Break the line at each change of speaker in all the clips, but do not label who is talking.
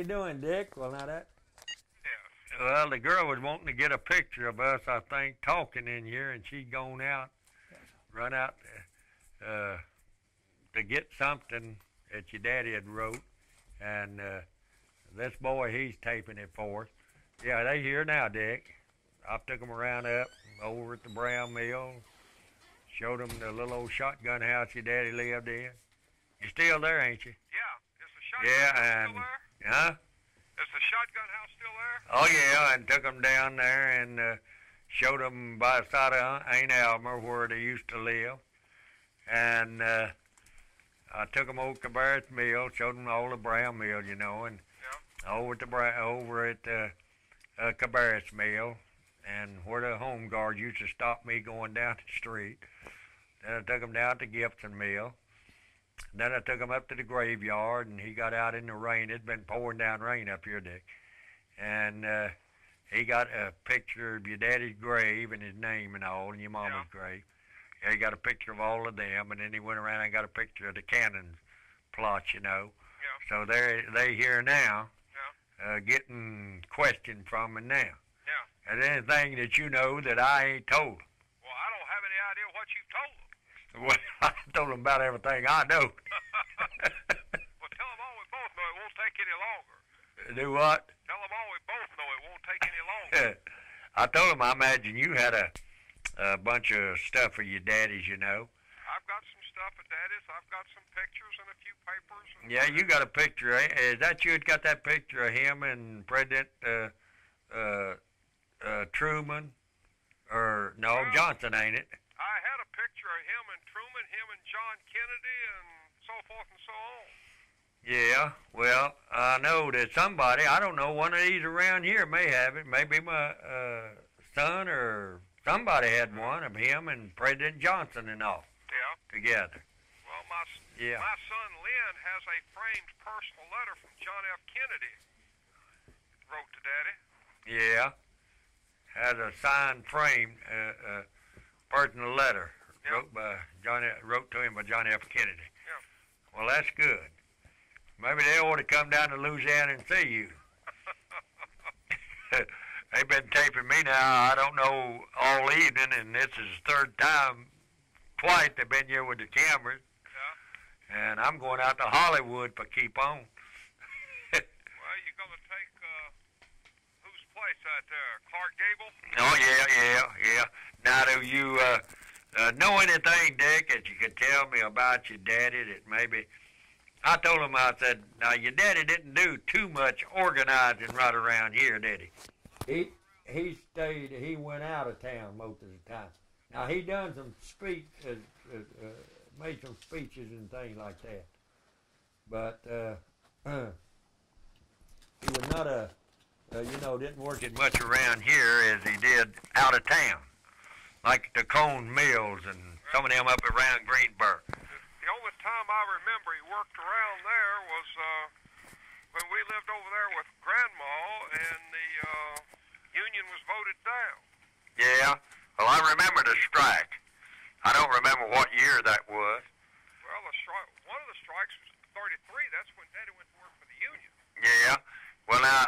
you doing, Dick? Well, now that.
Yes.
Well, the girl was wanting to get a picture of us, I think, talking in here, and she'd gone out, run out to get something that your daddy had wrote, and this boy, he's taping it for us. Yeah, they here now, Dick. I took them around up over at the Brown Mill, showed them the little old shotgun house your daddy lived in. You still there, ain't you?
Yeah. Is the shotgun house still there?
Huh?
Is the shotgun house still there?
Oh, yeah, and took them down there and showed them by the side of Aunt Alma where they used to live. And I took them over to Cabarrus Mill, showed them all the Brown Mill, you know, and over at Cabarrus Mill, and where the home guard used to stop me going down the street. Then I took them down to Gibson Mill. Then I took him up to the graveyard, and he got out in the rain. It'd been pouring down rain up here, Dick. And he got a picture of your daddy's grave and his name and all, and your mama's grave. Yeah, he got a picture of all of them, and then he went around and got a picture of the cannon's plot, you know.
Yeah.
So they here now, getting questioned from him now.
Yeah.
And anything that you know that I ain't told them.
Well, I don't have any idea what you've told them.
Well, I told them about everything I know.
Well, tell them all we both know it won't take any longer.
Do what?
Tell them all we both know it won't take any longer.
I told them I imagine you had a bunch of stuff for your daddies, you know.
I've got some stuff at Daddy's. I've got some pictures and a few papers. And
yeah, you got a picture. Is that you had got that picture of him and President Truman? Or, no,
well,
Johnson, ain't it?
I had a picture of him and Truman, him and John Kennedy, and so forth and so on.
Yeah, well, I know that somebody, I don't know, one of these around here may have it. Maybe my son or somebody had one of him and President Johnson and all together.
Well, my son Lynn has a framed personal letter from John F. Kennedy wrote to Daddy.
Yeah, has a signed framed personal letter wrote to him by John F. Kennedy.
Yeah.
Well, that's good. Maybe they ought to come down to Louisiana and see you. They've been taping me now, I don't know, all evening, and this is the third time, twice they've been here with the cameras.
Yeah.
And I'm going out to Hollywood for keep on.
Well, you're going to take, whose place out there, Clark Gable?
Oh, yeah. Now, do you know anything, Dick, that you could tell me about your daddy that maybe... I told him, I said, now, your daddy didn't do too much organizing right around here, did he? He went out of town most of the time. Now, he done some made some speeches and things like that. But he was not didn't work as much around here as he did out of town. Like the Cone Mills and some of them up around Greenburg.
The only time I remember he worked around there was when we lived over there with Grandma and the union was voted down.
Yeah. Well, I remember the strike. I don't remember what year that was.
Well, one of the strikes was 33. That's when Daddy went to work for the union.
Yeah. Well, now,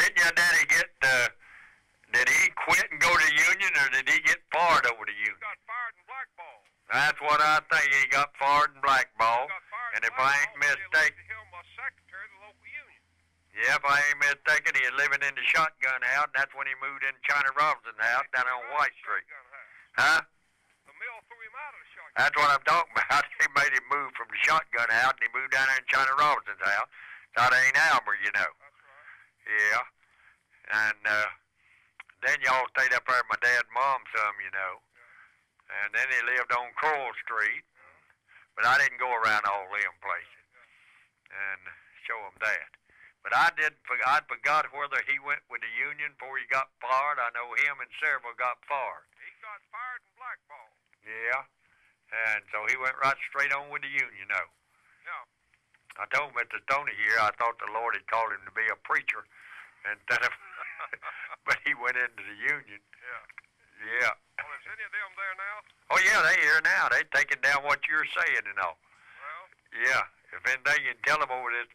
didn't your daddy did he quit and go to the union, or did he get fired over the union?
He got fired and blackballed.
That's what I think. He got fired and blackballed. And if I ain't mistaken,
him secretary of the local union.
Yeah, if I ain't mistaken, he was living in the shotgun house. That's when he moved in China Robinson's house down on White Street. Huh?
The mill threw him out of the shotgun.
That's what I'm talking about. He made him move from the shotgun house, and he moved down there in China Robinson's house. That ain't Albert, you know.
That's right.
Yeah. And then y'all stayed up there with my dad and mom some, you know. And then he lived on Coral Street. But I didn't go around all them places and show him that. But I forgot whether he went with the union before he got fired. I know him and several got fired.
He got fired and blackballed.
Yeah. And so he went right straight on with the union, though.
Yeah.
I told Mr. Tony here, I thought the Lord had called him to be a preacher instead of, but he went into the union.
Yeah.
Yeah.
Well, is any of them there now?
Oh, yeah, they here now. They taking down what you're saying and all.
Well.
Yeah. If anything, you can tell them over this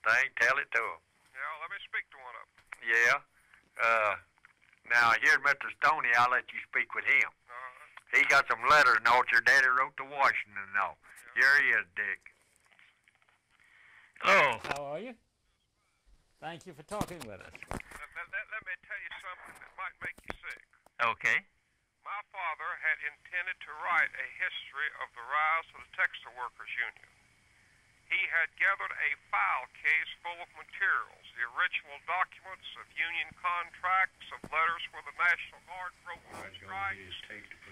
thing, tell it to him.
Yeah, let me speak to one of them.
Yeah. Now, here's Mr. Stoney. I'll let you speak with him. He got some letters notes your daddy wrote to Washington now. Yeah. Here he is, Dick.
Hello. How are you? Thank you for talking with us.
Let me tell you something that might make you sick.
Okay.
My father had intended to write a history of the rise of the Textile Workers Union. He had gathered a file case full of materials, the original documents of union contracts, of letters where the National Guard broke on strikes,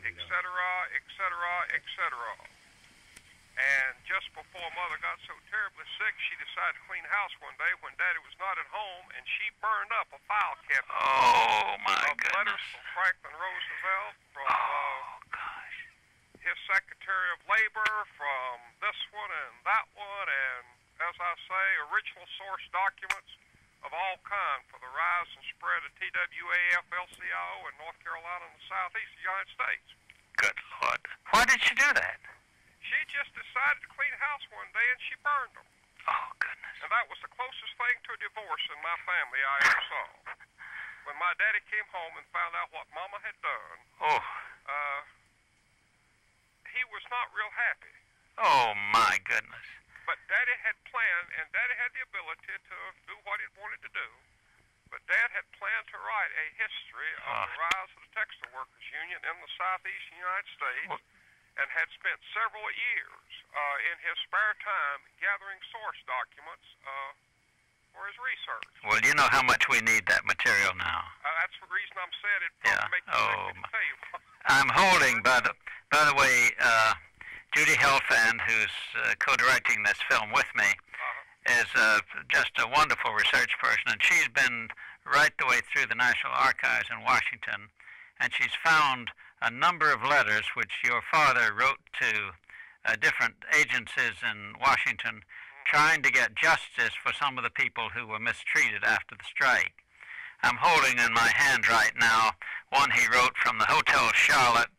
etc., etc., etc. And just before Mother got so terribly sick, she decided to clean house one day when Daddy was not at home, and she burned up a file cabinet of letters from Franklin Roosevelt, from his Secretary of Labor, from this one and that one, and, as I say, original source documents of all kinds for the rise and spread of TWAF-LCIO in North Carolina and the southeast of the United States.
Good Lord. Why did she do that?
She just decided to clean house one day, and she burned them.
Oh, goodness.
And that was the closest thing to a divorce in my family I ever saw. When my daddy came home and found out what Mama had done, he was not real happy.
Oh, my goodness.
But Daddy had planned, and Daddy had the ability to do what he wanted to do. But Dad had planned to write a history of the rise of the Textile Workers Union in the southeastern United States, and had spent several years in his spare time gathering source documents for his research.
Well, you know how much we need that material now.
That's the reason I'm saying it. Probably make you sick to tell you.
I'm holding, by the way, Judy Helfand, who's co-directing this film with me, is just a wonderful research person, and she's been right the way through the National Archives in Washington, and she's found a number of letters which your father wrote to different agencies in Washington trying to get justice for some of the people who were mistreated after the strike. I'm holding in my hand right now one he wrote from the Hotel Charlotte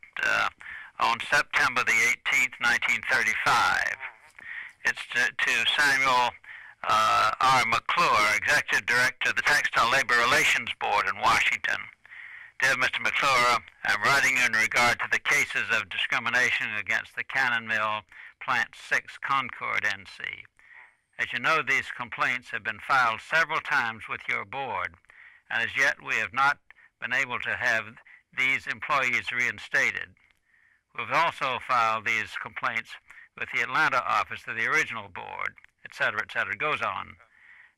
on September the 18th, 1935. It's to Samuel R. McClure, Executive Director of the Textile Labor Relations Board in Washington. Dear Mr. McClure, I'm writing you in regard to the cases of discrimination against the Cannon Mill, Plant 6, Concord, NC. As you know, these complaints have been filed several times with your board, and as yet we have not been able to have these employees reinstated. We've also filed these complaints with the Atlanta office of the original board, etc., etc. It goes on.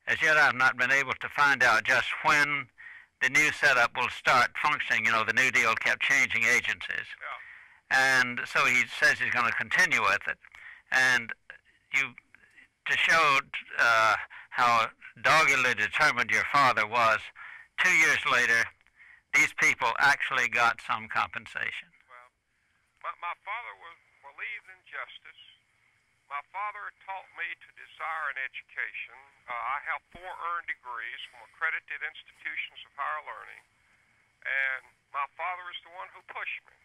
As yet I've not been able to find out just when the new setup will start functioning. You know, the New Deal kept changing agencies. Yeah. And so he says he's going to continue with it. And to show how doggedly determined your father was, 2 years later, these people actually got some compensation.
Well, my father believed in justice. My father taught me to desire an education. I have 4 earned degrees from accredited institutions of higher learning, and my father is the one who pushed me.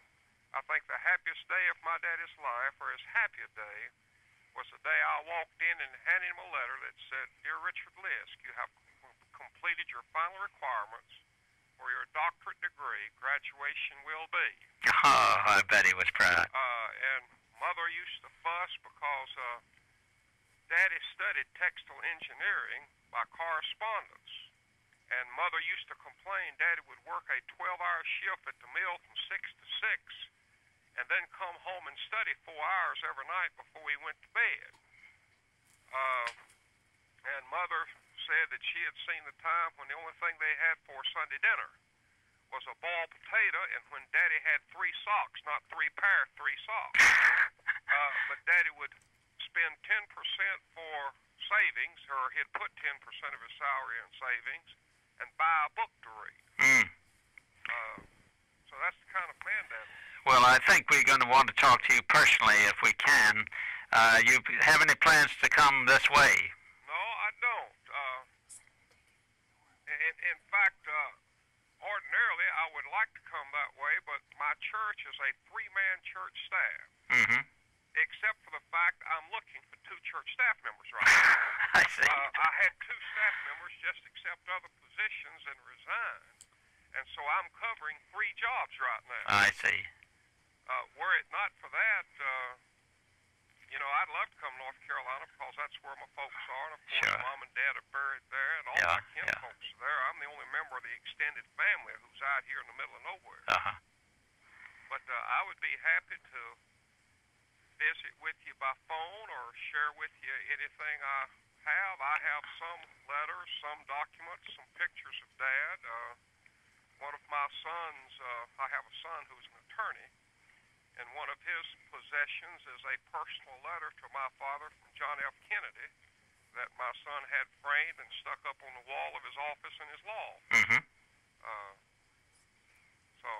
I think the happiest day of my daddy's life, or his happiest day, was the day I walked in and handed him a letter that said, "Dear Richard Lisk, you have completed your final requirements for your doctorate degree. Graduation will be."
Oh, I bet he was proud.
And Mother used to fuss because Daddy studied textile engineering by correspondence. And Mother used to complain Daddy would work a 12-hour shift at the mill from 6 to 6 and then come home and study 4 hours every night before he went to bed. And Mother said that she had seen the time when the only thing they had for Sunday dinner was a boiled potato, and when Daddy had 3 socks, not 3 pair, 3 socks. But Daddy would spend 10% for savings, or he'd put 10% of his salary in savings, and buy a book to read. So that's the kind of man Dad was.
Well, I think we're going to want to talk to you personally if we can. You have any plans to come this way?
No, I don't. In fact, ordinarily I would like to come that way, but my church is a 3-man church staff. Except for the fact I'm looking for 2 church staff members right now.
I see.
I had 2 staff members just accept other positions and resign, and so I'm covering 3 jobs right now.
I see.
Were it not for that, I'd love to come to North Carolina because that's where my folks are, and of course
Sure.
Mom and Dad are buried there, and all my kin folks are there. I'm the only member of the extended family who's out here in the middle of nowhere.
Uh-huh.
But I would be happy to visit with you by phone or share with you anything I have. I have some letters, some documents, some pictures of Dad. One of my sons, I have a son who's an attorney, and one of his possessions is a personal letter to my father from John F. Kennedy that my son had framed and stuck up on the wall of his office in his law.
Mm-hmm.
So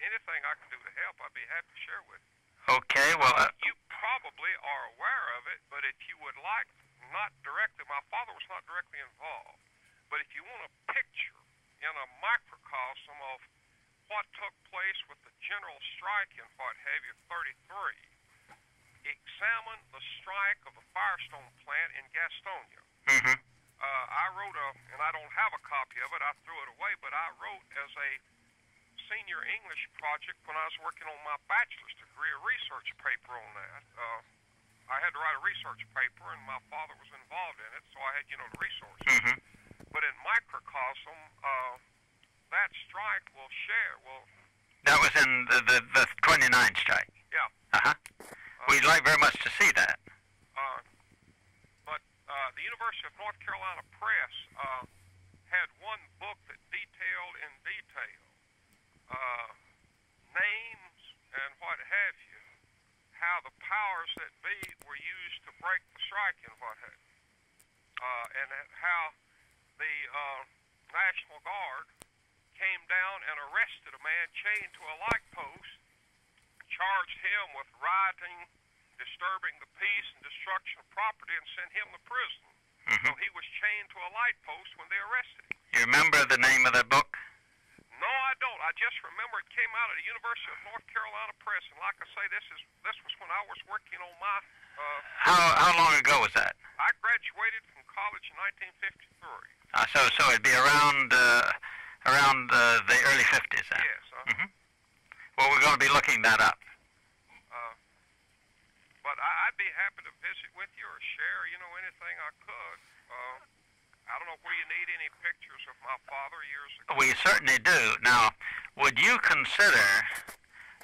anything I can do to help, I'd be happy to share with you.
Okay, well...
You probably are aware of it, but if you would like, not directly, my father was not directly involved, but if you want a picture in a microcosm of what took place with the general strike in what have you, 33, examine the strike of the Firestone plant in Gastonia.
Mm-hmm.
I wrote and I don't have a copy of it, I threw it away, but I wrote as a senior English project when I was working on my bachelor's degree, a research paper on that. I had to write a research paper, and my father was involved in it, so I had, the resources.
Mm-hmm.
But in microcosm, that strike will share.
That was in the 29 strike?
Yeah.
Uh-huh. We'd like very much to see that.
But the University of North Carolina Press had one book that detailed in detail names and what have you, how the powers that be were used to break the strike and what have you, and how the National Guard came down and arrested a man chained to a light post, charged him with rioting, disturbing the peace, and destruction of property, and sent him to prison.
Mm-hmm.
So he was chained to a light post when they arrested him.
You remember the name of that book?
No, I don't. I just remember it came out of the University of North Carolina Press, and like I say, this was when I was working on my.
How long ago was that?
I graduated from college in 1953.
So it'd be around the early 50s then.
Yes.
Mm-hmm. Well, we're going to be looking that up.
But I'd be happy to visit with you or share, anything I could. I don't know where you need any pictures of my father years ago.
We certainly do. Now, would you consider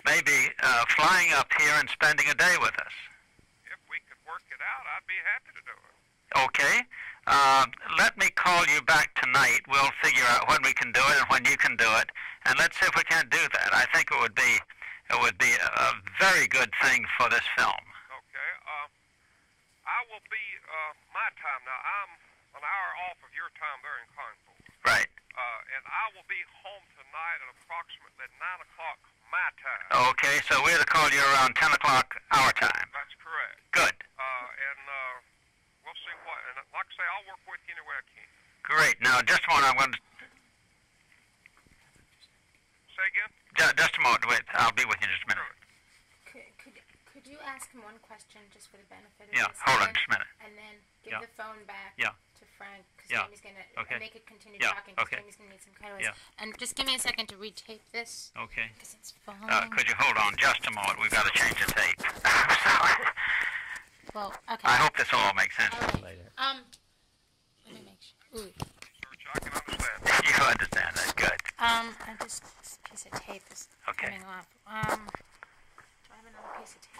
maybe flying up here and spending a day with us?
If we could work it out, I'd be happy to do it.
Okay. Let me call you back tonight. We'll figure out when we can do it and when you can do it, and let's see if we can't do that. I think it would be a very good thing for this film.
Okay. I will be my time now. I'm an hour off of your time there in Concord.
Right.
And I will be home tonight at approximately 9 o'clock my time.
Okay, so we're to call you around 10 o'clock our time.
That's correct.
Good.
And we'll see what. And like I say, I'll work with you any way I can.
Great. Now, just a moment. I'm going to.
Say again?
Just a moment. Wait. I'll be with you in just a minute.
Could you ask him one question just for the benefit of
Yeah.
this?
Hold on just a minute.
And then give the phone back
Yeah.
to Frank because
Yeah.
Jamie's going to
Okay.
make it continue
Yeah.
talking because
Okay.
Jamie's going to need some cutaways.
Yeah.
And just give me a second to retape this
Okay.
because it's falling.
Could you hold on just a moment? We've got to change the tape. I'm sorry.
Well, okay.
I hope this all makes sense.
All right.
Later.
Let me make sure. Ooh.
Search, I can understand that.
You understand that. Good.
This piece of tape is
Okay.
coming off. Do I have another piece of tape?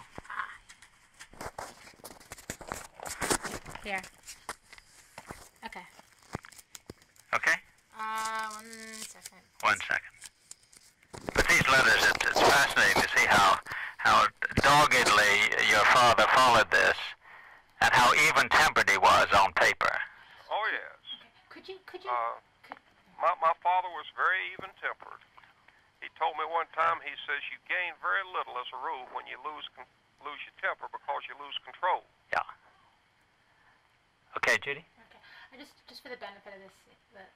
Here. Okay.
Okay?
1 second.
1 second. But these letters, it's fascinating to see how doggedly your father followed this and how even-tempered he was on paper.
Oh, yes.
Okay. Could you?
My father was very even-tempered. He told me one time, he says, you gain very little as a rule when you lose your temper because you lose control.
Yeah. Okay, Judy?
Okay. Just for the benefit of this,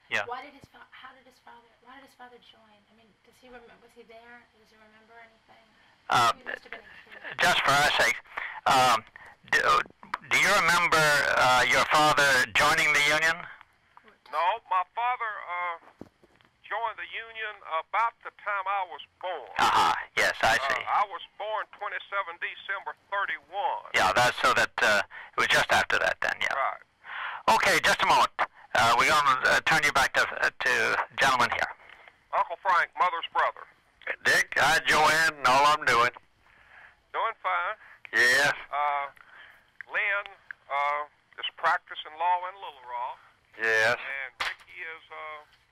Yeah.
why did his father join? I mean, does he remember? Was he there? Does he remember anything? He must have been a kid.
Just for our sake, do your remember your father joining the Union?
No, my father joined the Union about the time I was born.
Yes, I see.
I was born 27 December 31.
Yeah, that's so that it was just after that then, yeah.
Right.
Okay, just a moment. We're going to turn you back to gentleman here.
Uncle Frank, mother's brother.
Dick, hi, Joanne, and all I'm doing.
Doing fine.
Yes.
Lynn is practicing law in Little Rock.
Yes.
And Ricky is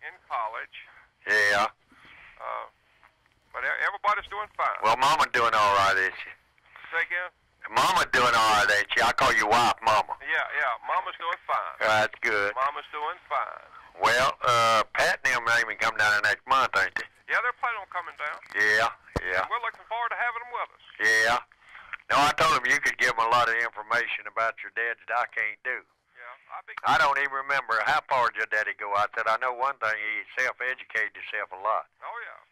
in college.
Yeah.
But everybody's doing fine.
Well, Mama's doing all right, ain't she?
Say again?
Mama's doing all right, ain't she? I call you wife, Mama.
Yeah. Mama's doing fine.
That's good.
Mama's doing fine.
Well, Pat and them ain't even come down there next month, ain't they?
Yeah, they're planning on coming down.
Yeah.
And we're looking forward to having them with us.
Yeah. No, I told him you could give him a lot of information about your dad that I can't do.
Yeah,
I don't even remember how far did your daddy go. I said, I know one thing, he self-educated himself a lot.
Oh, yeah.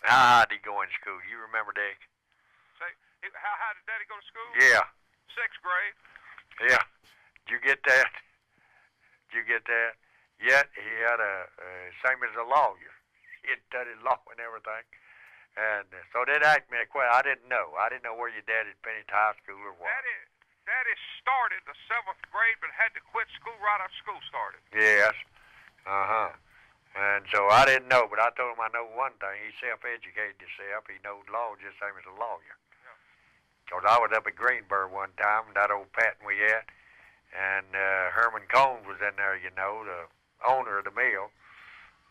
How did he go in school? You remember, Dick?
Say, how high did Daddy go to school?
Yeah.
6th grade.
Yeah. Did you get that? Yet he had same as a lawyer. He had studied law and everything. And so they asked me a question. I didn't know. I didn't know where your daddy finished high school or what.
Daddy started the 7th grade, but had to quit school right after school started.
Yes. And so I didn't know, but I told him I know one thing. He self-educated himself. He knows law just same as a lawyer.
Yeah.
Because I was up at Greensboro one time, that old patent we had, and Herman Combs was in there, you know, the owner of the mill.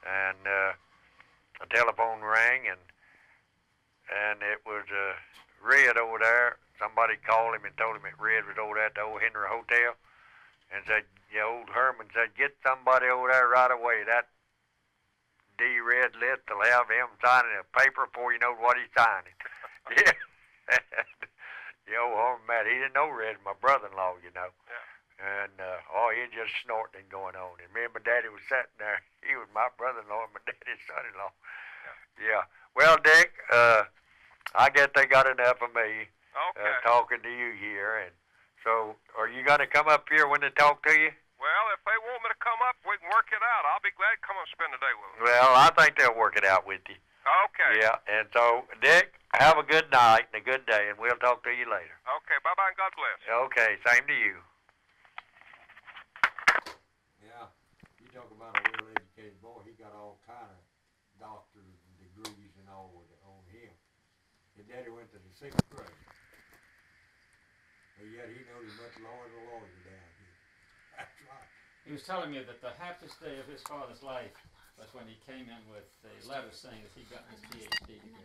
And the telephone rang, and it was Red over there. Somebody called him and told him that Red was over there at the old Henry Hotel, and said, old Herman said, get somebody over there right away. That D. Red List will have him signing a paper before you know what he's signing. Yeah. Old Herman Matt, he didn't know Red, my brother-in-law, you know.
Yeah.
And, he was just snorting going on. And me and my daddy was sitting there. He was my brother-in-law and my daddy's son-in-law. Yeah. Well, Dick, I guess they got enough of me talking to you here. And so, are you going to come up here when they talk to you?
Well, if they want me to come up, we can work it out. I'll be glad to come up and spend the day with them.
Well, I think they'll work it out with you.
Okay.
Yeah, and so, Dick, have a good night and a good day, and we'll talk to you later.
Okay, bye-bye and God bless.
Okay, same to you.
Yeah, you talk about a real educated boy. He got all kind of doctors and degrees and all on him. His daddy went to the 6th grade. But yet he knows as much law as a lawyer down here. That's right.
He was telling me that the happiest day of his father's life was when he came in with a letter saying that he got his PhD degree.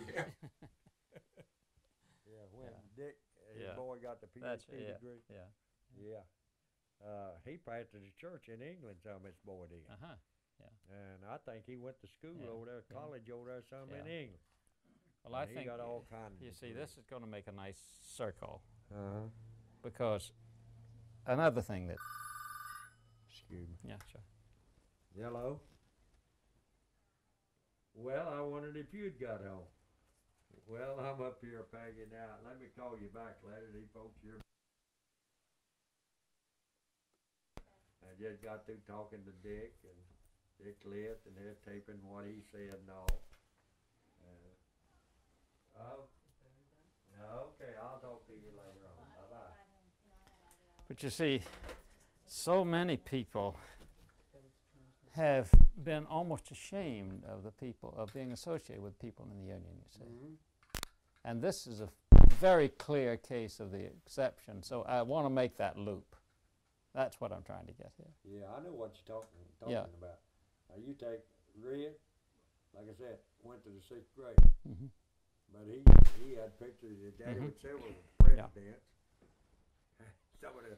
Yeah. Yeah, when Dick, his boy got the PhD degree.
Yeah.
He pastored a church in England, some his boy did.
Yeah.
And I think he went to school over there, college over there, some in England.
Well, I
he
think,
got all kinds
you
of
see,
degrees.
this is going to make a nice circle.
Because
another thing that...
Excuse me.
Yeah, sure.
Hello? Well, I wondered if you'd got home. Well, I'm up here packing out. Let me call you back later. These folks here. I just got through talking to Dick and Dick Lisk, and they're taping what he said and all. Okay, I'll talk to you later on. Bye-bye.
But you see, so many people have been almost ashamed of the people, of being associated with people in the Union, you see. And this is a very clear case of the exception, so I want to make that loop. That's what I'm trying to get here.
Yeah, I know what you're talking about. You take Red, like I said, went to the 6th grade. But he had pictures of his daddy with several presidents. Some of the,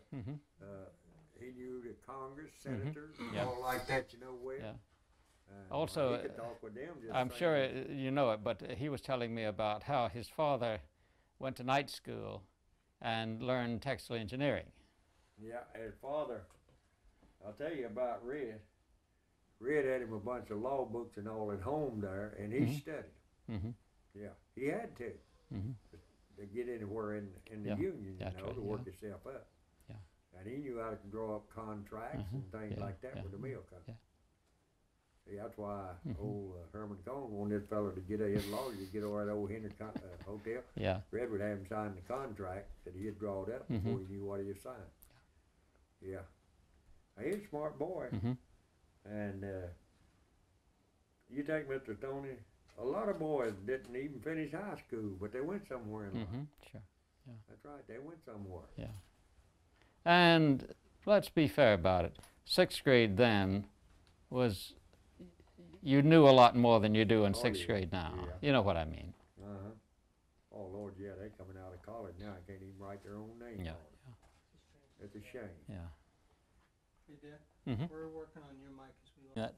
he knew the Congress, senators, all like that, you know where.
Yeah. Also,
he could talk with them just
I'm sure you know it, but he was telling me about how his father went to night school and learned textile engineering.
Yeah, his father, I'll tell you about Red. Red had him a bunch of law books and all at home there, and he studied. Yeah, he had to get anywhere in the Union, you know, to work himself up. And he knew how to draw up contracts and things like that with the mill company. See, that's why old Herman Cohn wanted this fellow to get his lawyer to get over that old Henry hotel.
Yeah.
Red would have him sign the contract that he had drawn up before he knew what he had signed. Yeah. He's a smart boy. And you take Mr. Stoney, a lot of boys didn't even finish high school, but they went somewhere in life.
Sure. Yeah.
That's right, they went somewhere.
Yeah. And let's be fair about it. 6th grade then was, you knew a lot more than you do in 6th grade now.
Yeah.
You know what I mean.
Oh, Lord, yeah, they coming out of college now. They can't even write their own name.
Yeah.
It's a shame.
Yeah.
Hey, Dad, we're working on your mic as we look.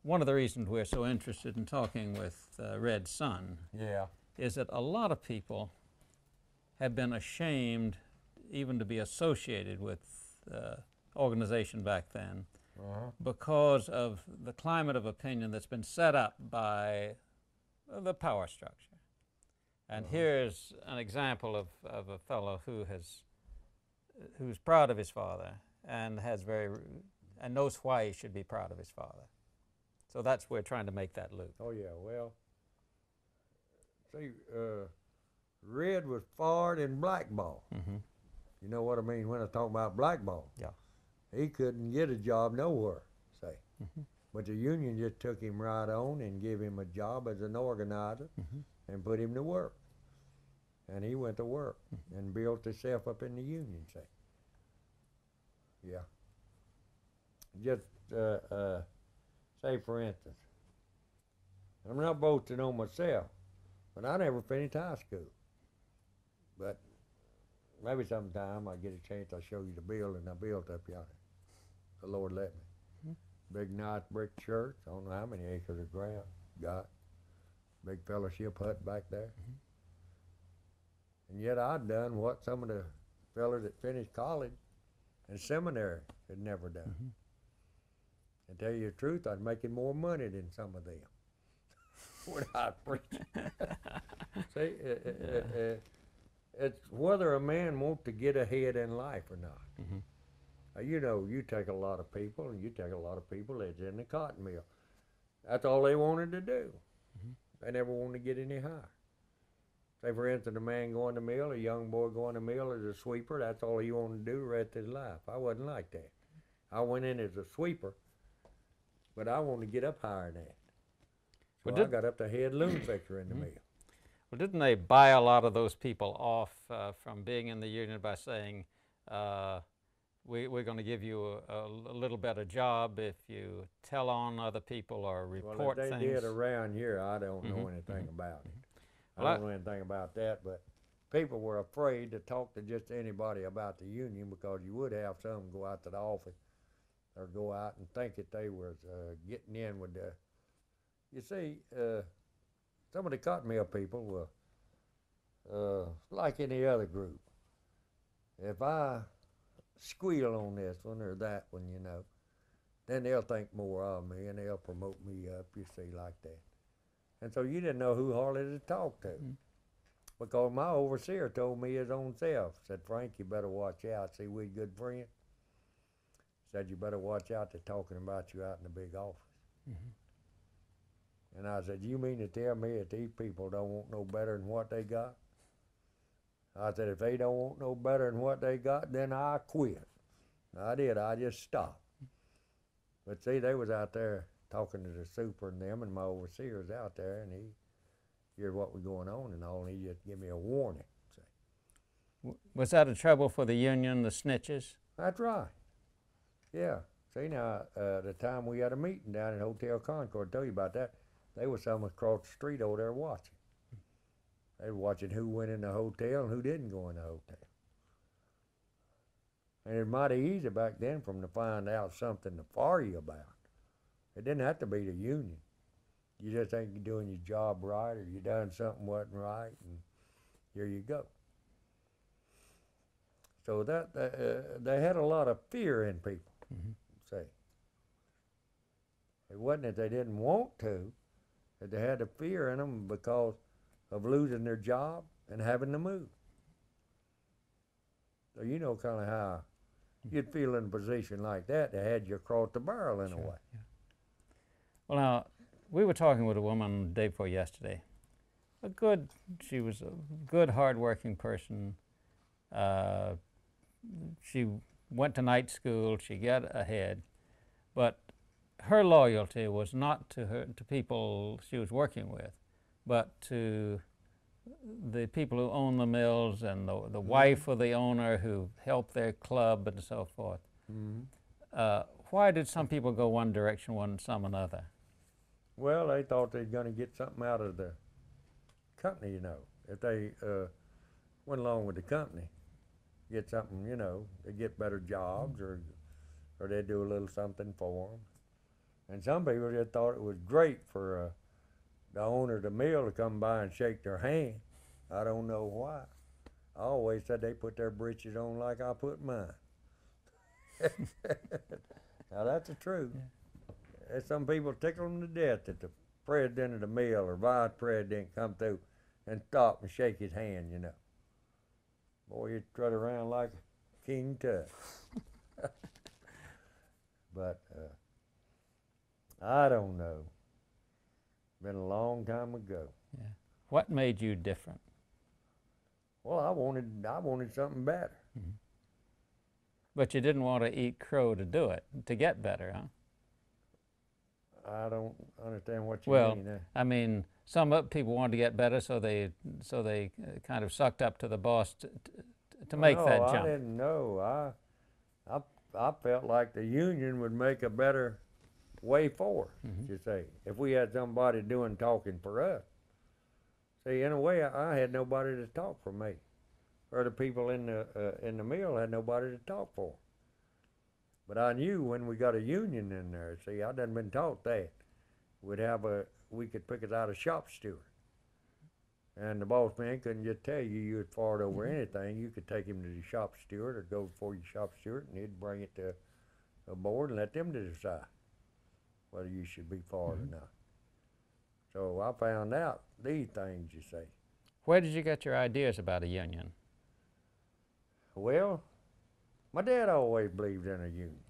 One of the reasons we're so interested in talking with Red's son is that a lot of people have been ashamed even to be associated with organization back then because of the climate of opinion that's been set up by the power structure. And here's an example of a fellow who's proud of his father and and knows why he should be proud of his father. So we're trying to make that loop.
Oh, yeah, well, see, Red was forward and blackball. You know what I mean when I talk about blackball?
Yeah.
He couldn't get a job nowhere, say. But the union just took him right on and gave him a job as an organizer and put him to work. And he went to work and built himself up in the union, say. Yeah. Just, say for instance, I'm not boasting on myself, but I never finished high school. But maybe sometime I get a chance, I'll show you the building I built up yonder. The Lord let me. Big nice brick church. I don't know how many acres of ground got. Big fellowship hut back there. And yet I'd done what some of the fellas that finished college and seminary had never done. And tell you the truth, I'd making more money than some of them when I preach. See, it's whether a man wants to get ahead in life or not. You know, you take a lot of people, and you take a lot of people that's in the cotton mill. That's all they wanted to do. They never wanted to get any higher. Say, for instance, a man going to mill, a young boy going to mill as a sweeper, that's all he wanted to do the rest of his life. I wasn't like that. I went in as a sweeper, but I wanted to get up higher than that. So I got up to head loom fixer in the mill.
Well, didn't they buy a lot of those people off from being in the union by saying, we're going to give you a little better job if you tell on other people or report things?
Well, if they did around here, I don't know anything about it. I don't know anything about that, but people were afraid to talk to just anybody about the union because you would have some go out to the office or go out and think that they was getting in with the... You see, some of the cotton mill people were like any other group. If I squeal on this one or that one, you know, then they'll think more of me and they'll promote me up, you see, like that. And so you didn't know who hardly to talk to. Because my overseer told me his own self, said, Frank, you better watch out. See, we good friends. Said, you better watch out, they're talking about you out in the big office. And I said, you mean to tell me that these people don't want no better than what they got? I said, if they don't want no better than what they got, then I quit. I did, I just stopped. But see, they was out there talking to the super and them, and my overseer was out there, and he heard what was going on and all, and he just gave me a warning. See.
Was that a trouble for the union, the snitches?
That's right. Yeah. See, now, the time we had a meeting down at Hotel Concord, tell you about that, they was some across the street over there watching. They were watching who went in the hotel and who didn't go in the hotel. And it was mighty easy back then for them to find out something to fire you about. It didn't have to be the union. You just think you're doing your job right or you done something wasn't right, and here you go. So that they had a lot of fear in people, say. It wasn't that they didn't want to, that they had a fear in them because of losing their job and having to move. So you know kind of how you'd feel in a position like that. They had you across the barrel in a way.
Yeah. Well, now, we were talking with a woman the day before yesterday. She was a good, hard-working person. She went to night school. She got ahead, but her loyalty was not to people she was working with, but to the people who own the mills and the wife of the owner who helped their club and so forth. Why did some people go one direction, some another?
Well, they thought they'd going to get something out of the company, you know. If they went along with the company, get something, you know, they get better jobs, or they do a little something for them. And some people just thought it was great for the owner of the mill to come by and shake their hand. I don't know why. I always said they put their breeches on like I put mine. Now that's the truth.
Yeah.
There's some people tickle them to death that the president of the mill or vice president come through and stop and shake his hand, you know. Boy, you trot around like a King Tut. But I don't know. Been a long time ago.
Yeah. What made you different?
Well, I wanted something better.
Mm-hmm. But you didn't want to eat crow to do it, to get better, huh?
I don't understand what you
well,
mean.
I mean, some people wanted to get better, so they kind of sucked up to the boss to make that jump.
No, I didn't know. I felt like the union would make a better way forward, you say, if we had somebody doing talking for us. See, in a way, I had nobody to talk for me, or the people in the mill had nobody to talk for. But I knew when we got a union in there, see, I done been taught that. We could pick us out a shop steward. And the boss man couldn't just tell you had fought over anything. You could take him to the shop steward or go before your shop steward, and he'd bring it to a board and let them decide whether you should be for it or not. So I found out these things, you see.
Where did you get your ideas about a union?
Well, my dad always believed in a union.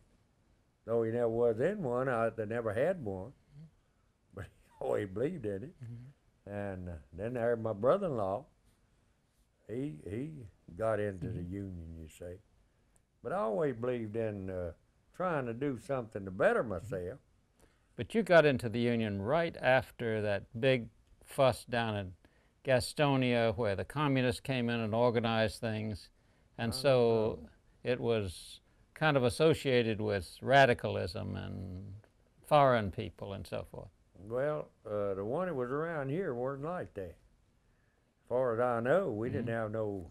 Though he never was in one, they never had one. But he always believed in it. And then there my brother-in-law, he got into the union, you see. But I always believed in trying to do something to better myself.
But you got into the union right after that big fuss down in Gastonia where the communists came in and organized things. And so it was kind of associated with radicalism and foreign people and so forth.
Well, the one that was around here wasn't like that. As far as I know, we didn't have no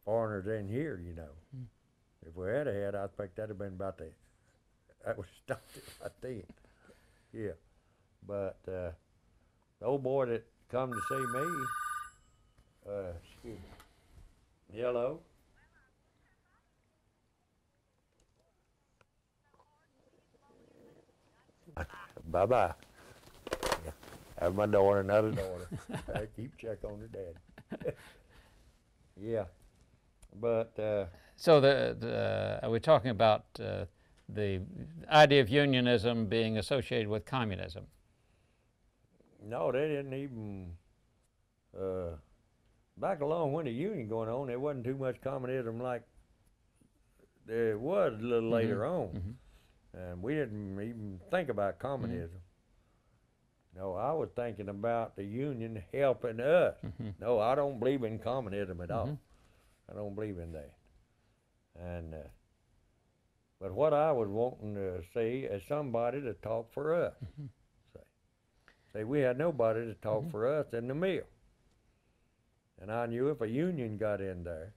foreigners in here, you know. If we had, I think that'd have been about that would have stopped it right then. Yeah. But the old boy that come to see me, excuse me. Hello? Bye-bye. Yeah. I have my daughter, another daughter. I keep check on her dad. Yeah. But
so are we talking about the idea of unionism being associated with communism?
no, they didn't even back along when the union going on, there wasn't too much communism like there was a little later on. And we didn't even think about communism. No, I was thinking about the union helping us. No, I don't believe in communism at all. I don't believe in that. And but what I was wanting to see is somebody to talk for us. See, we had nobody to talk for us in the mill. And I knew if a union got in there,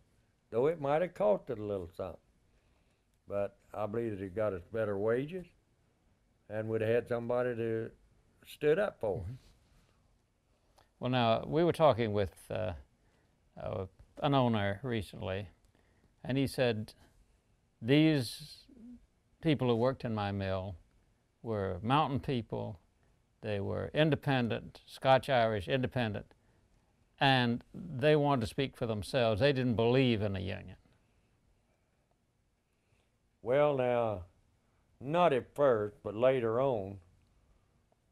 though it might have costed a little something, but I believe that it got us better wages and would have had somebody to stood up for us.
Well, now, we were talking with an owner recently, and he said, these people who worked in my mill were mountain people, they were independent, Scotch-Irish independent, and they wanted to speak for themselves. They didn't believe in a union.
Well, now, not at first, but later on,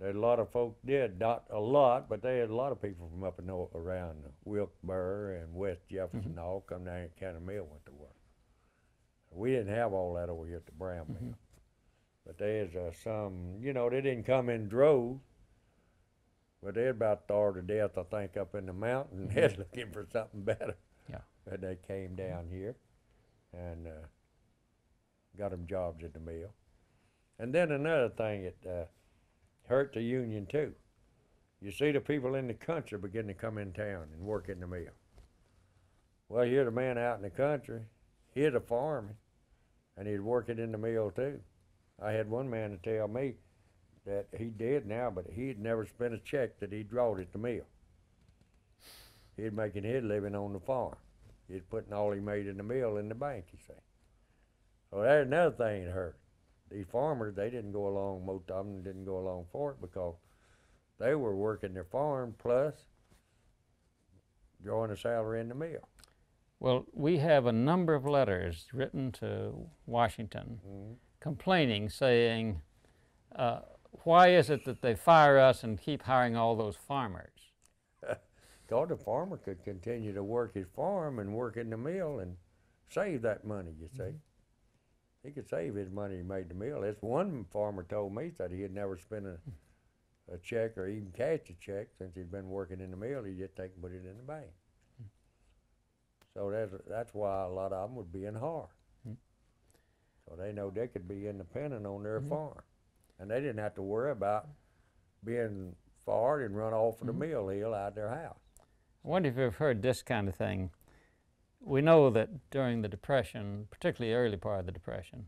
there's a lot of folk did, not a lot, but they had a lot of people from up and north around Wilkes-Barre and West Jefferson all come down and County Mill went to work. We didn't have all that over here at the Brown Mill. But there's some, you know, they didn't come in droves, but they're about starved to death, I think, up in the mountain. They're looking for something better.
Yeah.
And they came down here and got them jobs at the mill. And then another thing, it hurt the union too. You see the people in the country begin to come in town and work in the mill. Well, here's a man out in the country, here's a farmer, and he's working in the mill too. I had one man to tell me that he did now, but he'd never spent a check that he drawed at the mill. He'd making his living on the farm. He's putting all he made in the mill in the bank, you see. So there's another thing that hurt. These farmers, they didn't go along, most of them didn't go along for it because they were working their farm plus drawing a salary in the mill.
Well, we have a number of letters written to Washington complaining, saying, why is it that they fire us and keep hiring all those farmers?
Because the farmer could continue to work his farm and work in the mill and save that money, you see. He could save his money he made the mill. That's one farmer told me that he had never spent a check or even cashed a check since he'd been working in the mill. He'd just take and put it in the bank. So that's why a lot of them would be in hard. So they know they could be independent on their farm. And they didn't have to worry about being fired and run off of the mill hill out of their house.
I wonder if you've heard this kind of thing. We know that during the Depression, particularly early part of the Depression,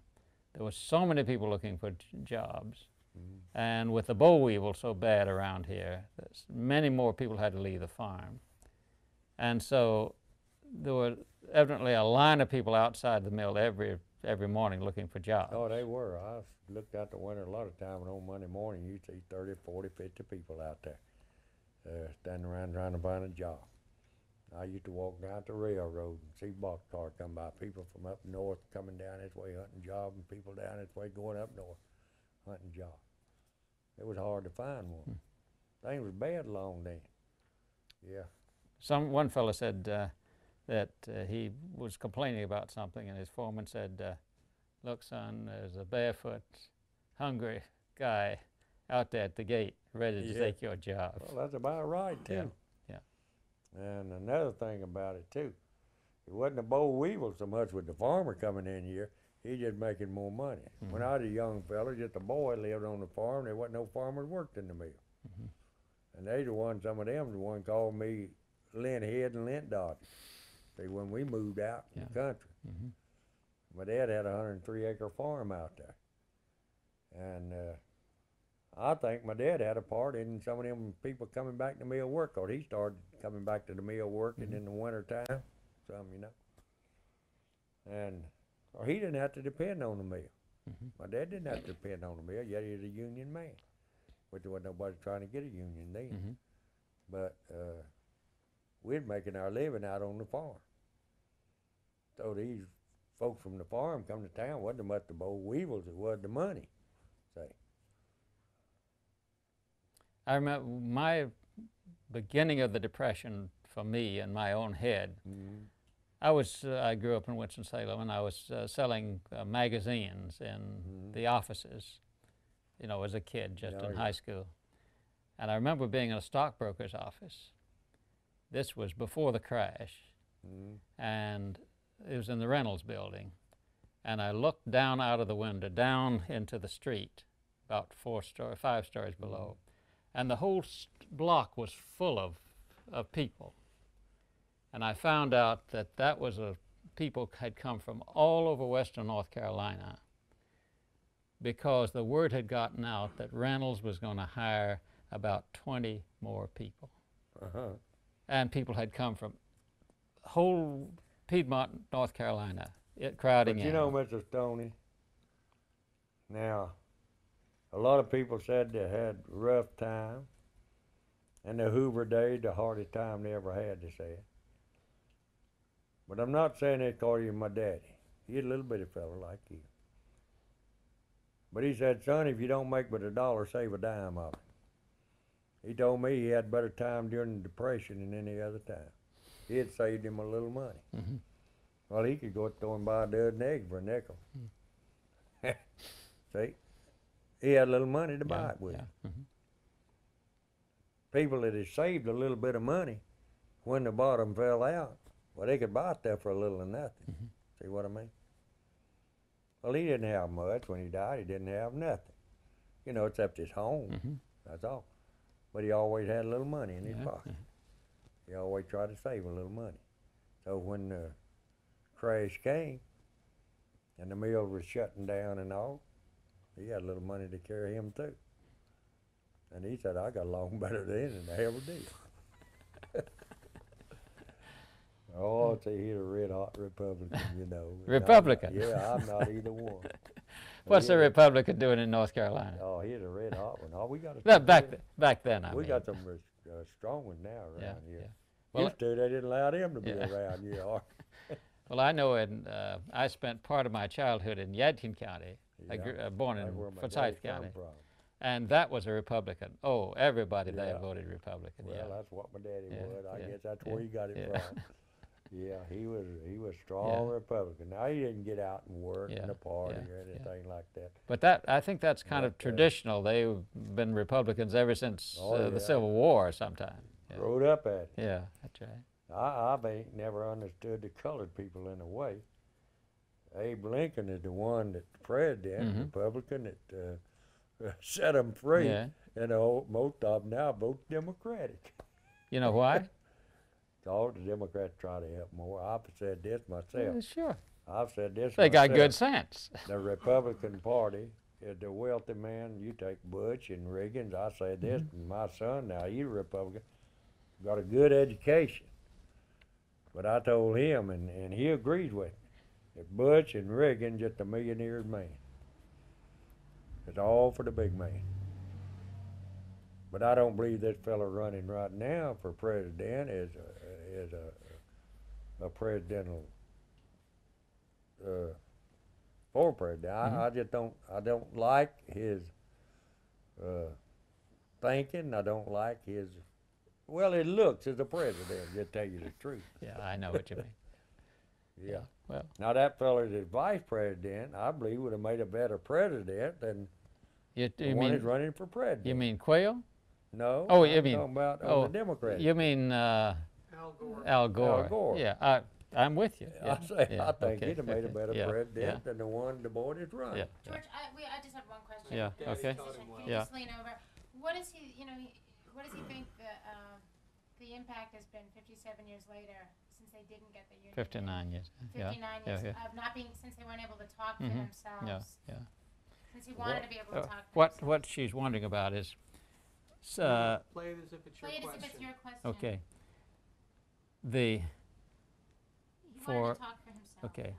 there was so many people looking for jobs. And with the boll weevil so bad around here, many more people had to leave the farm. And so there were evidently a line of people outside the mill every morning looking for jobs.
Oh, they were. I looked out the window a lot of time, and on Monday morning you'd see 30, 40, 50 people out there standing around trying to find a job. I used to walk down the railroad and see boxcar come by, people from up north coming down this way hunting jobs, and people down this way going up north hunting jobs. It was hard to find one. Things was bad along then. Yeah.
One fellow said that he was complaining about something, and his foreman said, look, son, there's a barefoot, hungry guy out there at the gate ready to take your job.
Well, that's about right, too.
Yeah.
And another thing about it, too, it wasn't a boll weevil so much with the farmer coming in here. He just making more money. When I was a young fella, just a boy, lived on the farm. There wasn't no farmers worked in the mill. And they the one, some of them, the one called me lint head and lint dot. See, when we moved out in the country, my dad had a 103-acre farm out there. And I think my dad had a part in some of them people coming back to mill work, because he started coming back to the mill working in the winter time, you know. And he didn't have to depend on the mill. My dad didn't have to depend on the mill, yet he was a union man, which there wasn't nobody trying to get a union then. But we're making our living out on the farm. So these folks from the farm come to town, wasn't much the boll weevils, it was the money, say.
I remember my beginning of the Depression for me in my own head. I grew up in Winston-Salem, and I was selling magazines in the offices, you know, as a kid, just in high school. And I remember being in a stockbroker's office. This was before the crash, and it was in the Reynolds building. And I looked down out of the window, down into the street, about 5 stories below. And the whole block was full of people. And I found out that was people had come from all over western North Carolina, because the word had gotten out that Reynolds was going to hire about 20 more people. And people had come from whole Piedmont, North Carolina, crowding in.
But you know, Mr. Stoney, now, a lot of people said they had a rough time, and the Hoover days, the hardest time they ever had, they said. But I'm not saying that because you're my daddy. He's a little bitty fella like you. But he said, son, if you don't make but $1, save a dime of it. He told me he had better time during the Depression than any other time. It had saved him a little money.
Mm-hmm.
Well, he could go throw and buy a dozen eggs for a nickel. See? He had a little money to buy it with.
Yeah. Mm-hmm.
People that had saved a little bit of money when the bottom fell out, well, they could buy it there for a little or nothing.
Mm-hmm.
See what I mean? Well, he didn't have much when he died. He didn't have nothing, you know, except his home.
Mm-hmm.
That's all. But he always had a little money in his
Yeah.
pocket. He always tried to save a little money. So when the crash came and the mill was shutting down and all, he had a little money to carry him through. And he said, I got along better then than I ever did. Oh, see, he's a red hot Republican, you know.
Republican?
Yeah, I'm not either one.
What's
Yeah.
a Republican doing in North Carolina?
Oh, he's a red hot one. Oh, we got a
Back then, I
we
mean.
got some strong ones now around
Yeah,
here.
yeah. Well,
Used to, they didn't allow them to be
Yeah.
around here.
Well, I know I spent part of my childhood in Yadkin County. I grew, born in
That's where my
Forsyth
daddy come
County.
from.
And that was a Republican. Oh, everybody there
Yeah.
voted Republican.
Well,
yeah.
that's what my daddy
Yeah,
was. I
yeah,
guess that's
yeah,
where he got it
yeah.
from. Yeah, he was strong
Yeah.
Republican. Now he didn't get out and work in
Yeah,
the party
yeah,
or anything like that.
But I think that's kind of
But,
traditional. They've been Republicans ever since
Oh,
the
yeah.
Civil War sometime. Yeah.
Growed up at it.
Yeah, that's right.
I ain't never understood the colored people in a way. Abe Lincoln is the one that president,
Mhm.
Republican, that set them free.
Yeah.
And most of them now vote Democratic.
You know why?
All the Democrats try to help more. I've said this myself.
Sure.
I've said this
They got
myself.
good sense.
The Republican Party is the wealthy man. You take Bush and Reagan. I say this,
Mm-hmm.
my son now, he's a Republican, got a good education. But I told him, and he agrees with me, that Bush and Reagan just a millionaire's man. It's all for the big man. But I don't believe this fella running right now for president is a presidential for president. I just don't like his thinking. I don't like his looks as a president. Just tell you the truth.
Yeah, I know what you mean.
Yeah.
Well,
Now that fella that's vice president, I believe would have made a better president than
you
the one that's
mean
running for president.
you mean Quayle?
No.
Oh,
I'm
you mean-
talking about
oh,
the Democrat.
You mean
Al Gore.
Al Gore?
Al Gore.
Yeah, I'm with you. Yeah,
I say
yeah,
I think
okay,
he'd have made a
okay,
better
yeah,
president than the one the boy that's running.
Yeah.
George, I just have one question.
Yeah.
Daddy
Okay.
taught him well.
Can you
Yeah.
just lean over? What is he, what does he think the impact has been 57 years later since they didn't get the union?
59 years.
59
Yeah.
years
Yeah.
of not being, since they weren't able to talk for
Mhm.
themselves.
Yeah. Yeah.
Since he wanted to be able to talk for
What
himself.
she's wondering about is,
Play it as if it's your
Play it as
question.
if it's your question.
okay, the
He
for-
wanted to talk for himself.
okay.
that was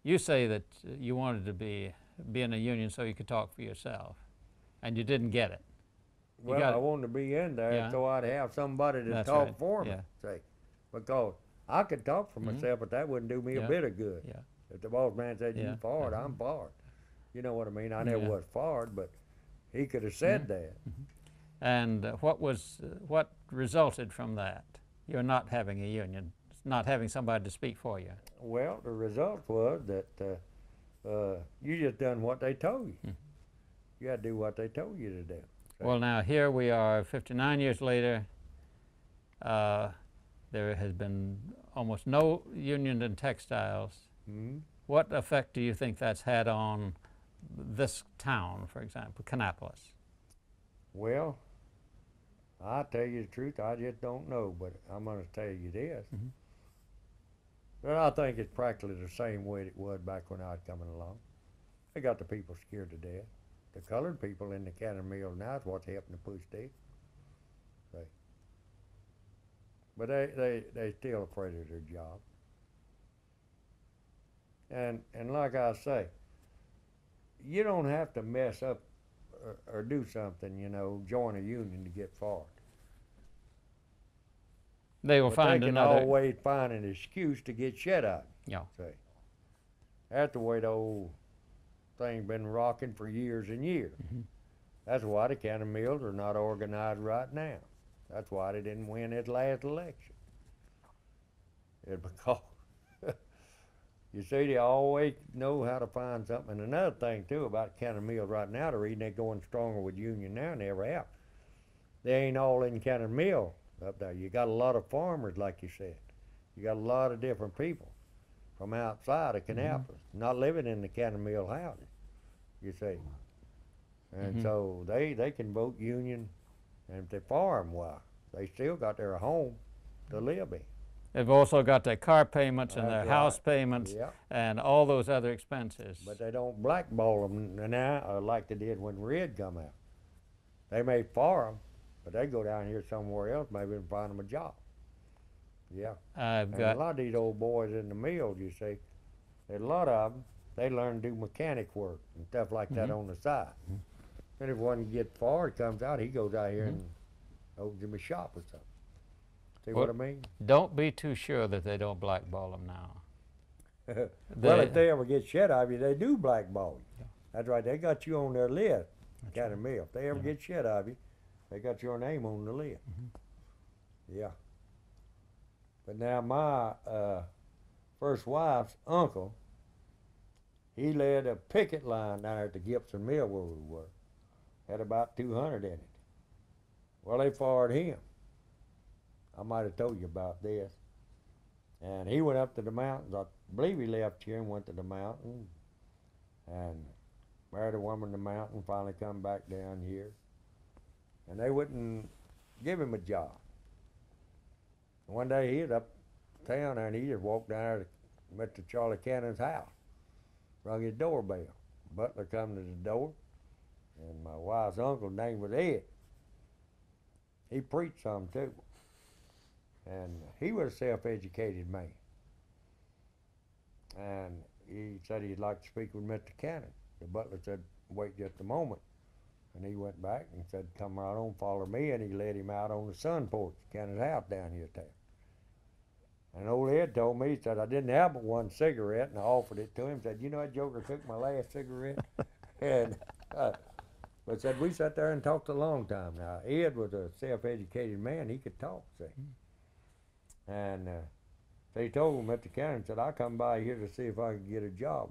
it.
you say that you wanted to be in a union so you could talk for yourself, and you didn't get it.
Well,
got
I
it.
wanted to be in there
Yeah.
so I'd have somebody to
That's
talk
right.
for me.
Yeah.
See, because I could talk for
Mhm.
myself, but that wouldn't do me
Yeah.
a bit of good.
Yeah.
If the boss man said
Yeah.
you fired, I'm fired. You know what I mean? I never
Yeah.
was fired, but he could have said
Mhm.
that.
And what resulted from that? You're not having a union, not having somebody to speak for you.
Well, the result was that you just done what they told you.
Hmm.
You got to do what they told you to do.
Well, now here we are 59 years later. There has been almost no union in textiles.
Hmm?
What effect do you think that's had on this town, for example, Kannapolis?
Well, I tell you the truth, I just don't know, but I'm going to tell you this.
Mhm.
But I think it's practically the same way it was back when I was coming along. They got the people scared to death. The colored people in the canning mill now is what's helping to push them. But they still afraid of their job. And like I say, you don't have to mess up or do something, join a union to get fired.
They will
But
find
they can
another.
always find an excuse to get shut out.
Yeah.
See, that's the way the old thing been rocking for years and years. That's why the county mills are not organized right now. That's why they didn't win that last election. It's because, you see, they always know how to find something. And another thing, too, about county mills right now, the reason they're going stronger with union now than they ever have, they ain't all in county mill up there. You got a lot of farmers, like you said. You got a lot of different people from outside of Kannapolis, not living in the county mill houses, you see. And so they can vote union, and if they farm, why, they still got their home to live in.
They've also got their car payments and their
That's
house
right.
payments
Yep.
and all those other expenses.
But they don't blackball them now like they did when Red come out. They may farm, but they go down here somewhere else maybe and find them a job. Yeah.
I've
And
got
a lot of these old boys in the mills, you see, there's a lot of them, they learn to do mechanic work and stuff like that on the side. And if one get far, it comes out, he goes out here and opens him a shop or something. See what I mean?
Don't be too sure that they don't blackball them now.
Well, if they ever get shit out of you, they do blackball you. That's right, they got you on their list, county mill. If they ever get shit out of you, they got your name on the list. Yeah. But now my first wife's uncle, he led a picket line down there at the Gibson Mill where we were. Had about 200 in it. Well, they fired him. I might have told you about this. And he went up to the mountains. I believe he left here and went to the mountain and married a woman in the mountain, finally come back down here. And they wouldn't give him a job. One day he was uptown there and he just walked down there to Mr. Charlie Cannon's house, rung his doorbell. Butler come to the door, and my wife's uncle's name was Ed. He preached some too. And he was a self-educated man. And he said he'd like to speak with Mr. Cannon. The butler said, wait just a moment. And he went back and said, come right on, follow me. And he led him out on the sun porch, Cannon's house down here town. And old Ed told me, he said, I didn't have but one cigarette, and I offered it to him. Said, you know, that joker took my last cigarette. And but said, we sat there and talked a long time. Now, Ed was a self-educated man. He could talk, see. And so he told Mr. Cannon, said, I'll come by here to see if I could get a job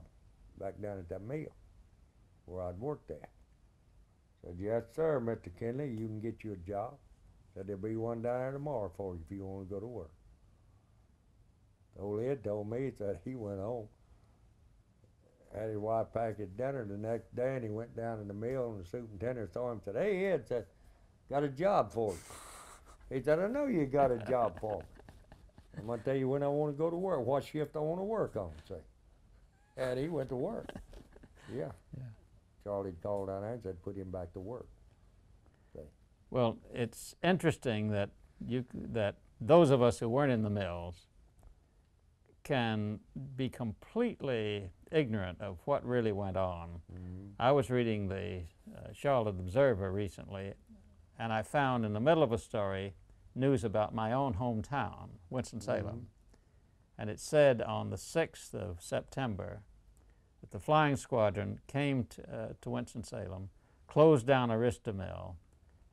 back down at that mill where I'd worked at. Said, yes, sir, Mr. Kinley, you can get you a job. Said, there'll be one down there tomorrow for you if you want to go to work. Old Ed told me, that he went home, had his wife pack his dinner the next day, and he went down in the mill, and the superintendent saw him and said, hey, Ed, said, got a job for you. He said, I know you got a job for me. I'm going to tell you when I want to go to work, what shift I want to work on, see. And he went to work. Yeah. Charlie called down there and said, put him back to work. See.
Well, it's interesting that that those of us who weren't in the mills can be completely ignorant of what really went on. I was reading the Charlotte Observer recently, and I found in the middle of a story news about my own hometown, Winston-Salem. And it said on the 6th of September that the flying squadron came to Winston-Salem, closed down Arista Mill,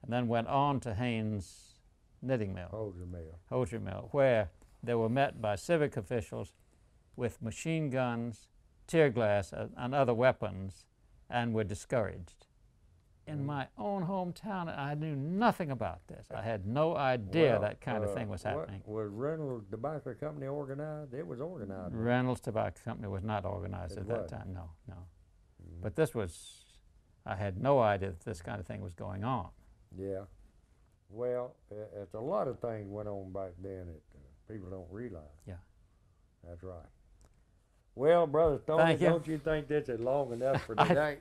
and then went on to Haynes Knitting Mill, Hosiery Mill, where they were met by civic officials with machine guns, tear gas, and other weapons, and were discouraged. In my own hometown, I knew nothing about this. I had no idea that kind of thing was happening.
Was Reynolds Tobacco Company organized? It was organized.
Reynolds Tobacco Company was not organized at that time, no. But this was, I had no idea that this kind of thing was going on.
Yeah. Well, it's a lot of things went on back then that people don't realize.
Yeah.
That's right. Well, Brother Tony, don't you think this is long enough for today?